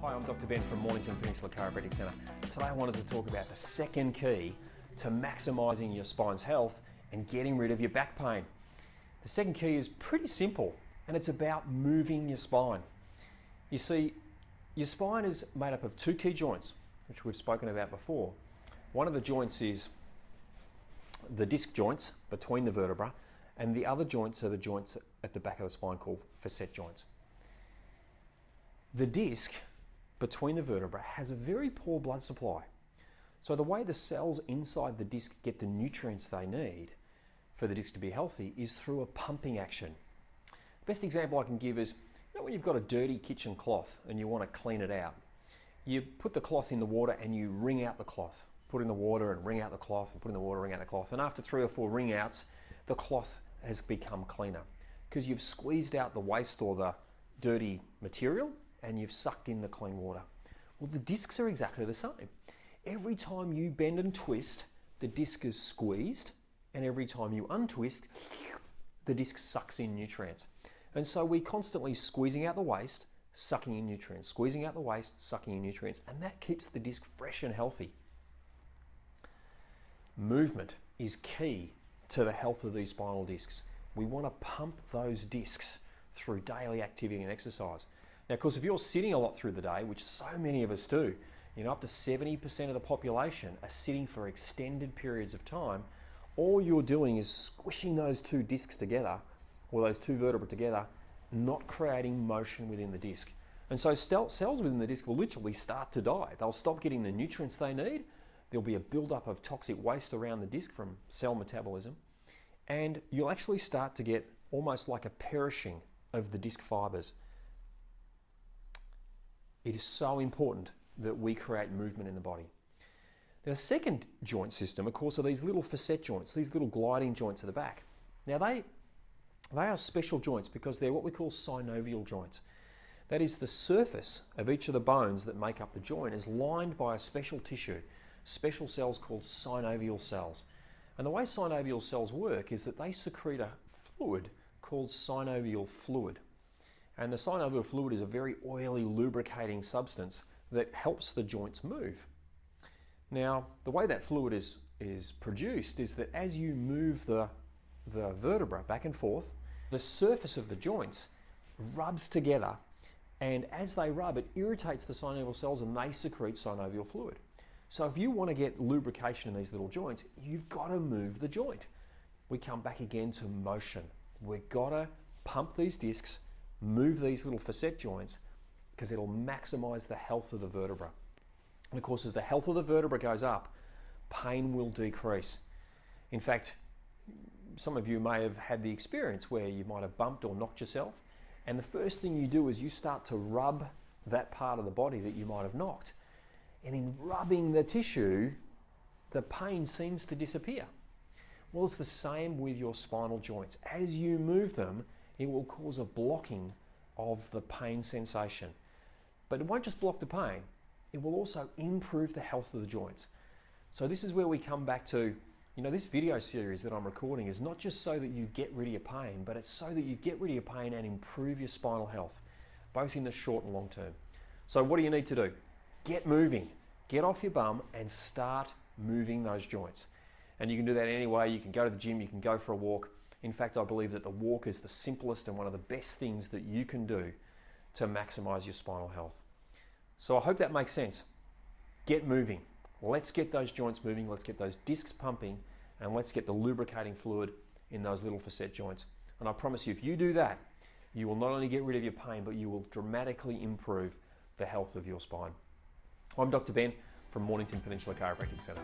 Hi, I'm Dr. Ben from Mornington Peninsula Chiropractic Centre. Today I wanted to talk about the second key to maximising your spine's health and getting rid of your back pain. The second key is pretty simple, and it's about moving your spine. You see, your spine is made up of two key joints, which we've spoken about before. One of the joints is the disc joints between the vertebra, and the other joints are the joints at the back of the spine called facet joints. The disc between the vertebra has a very poor blood supply. So the way the cells inside the disc get the nutrients they need for the disc to be healthy is through a pumping action. The best example I can give is, when you've got a dirty kitchen cloth and you want to clean it out, you put the cloth in the water and you wring out the cloth. Put in the water and wring out the cloth, and put in the water, wring out the cloth. And after 3 or 4 wring outs, the cloth has become cleaner because you've squeezed out the waste or the dirty material and you've sucked in the clean water. Well, the discs are exactly the same. Every time you bend and twist, the disc is squeezed, and every time you untwist, the disc sucks in nutrients. And so we're constantly squeezing out the waste, sucking in nutrients, squeezing out the waste, sucking in nutrients, and that keeps the disc fresh and healthy. Movement is key to the health of these spinal discs. We want to pump those discs through daily activity and exercise. Now, of course, if you're sitting a lot through the day, which so many of us do, up to 70% of the population are sitting for extended periods of time, all you're doing is squishing those two discs together, or those two vertebrae together, not creating motion within the disc. And so cells within the disc will literally start to die. They'll stop getting the nutrients they need. There'll be a buildup of toxic waste around the disc from cell metabolism, and you'll actually start to get almost like a perishing of the disc fibers. It is so important that we create movement in the body. Now, the second joint system, of course, are these little facet joints, these little gliding joints at the back. Now, they are special joints because they're what we call synovial joints. That is, the surface of each of the bones that make up the joint is lined by a special tissue, special cells called synovial cells. And the way synovial cells work is that they secrete a fluid called synovial fluid. And the synovial fluid is a very oily, lubricating substance that helps the joints move. Now, the way that fluid is produced is that as you move the vertebra back and forth, the surface of the joints rubs together, and as they rub, it irritates the synovial cells and they secrete synovial fluid. So if you want to get lubrication in these little joints, you've got to move the joint. We come back again to motion. We've got to pump these discs, move these little facet joints, because it'll maximize the health of the vertebra. And of course, as the health of the vertebra goes up, pain will decrease. In fact, some of you may have had the experience where you might have bumped or knocked yourself, and the first thing you do is you start to rub that part of the body that you might have knocked. And in rubbing the tissue, the pain seems to disappear. Well, it's the same with your spinal joints. As you move them, it will cause a blocking of the pain sensation. But it won't just block the pain, it will also improve the health of the joints. So this is where we come back to, this video series that I'm recording is not just so that you get rid of your pain, but it's so that you get rid of your pain and improve your spinal health, both in the short and long term. So what do you need to do? Get moving. Get off your bum and start moving those joints. And you can do that any way. You can go to the gym, you can go for a walk. In fact, I believe that the walk is the simplest and one of the best things that you can do to maximize your spinal health. So I hope that makes sense. Get moving. Let's get those joints moving. Let's get those discs pumping, and let's get the lubricating fluid in those little facet joints. And I promise you, if you do that, you will not only get rid of your pain, but you will dramatically improve the health of your spine. I'm Dr. Ben from Mornington Peninsula Chiropractic Centre.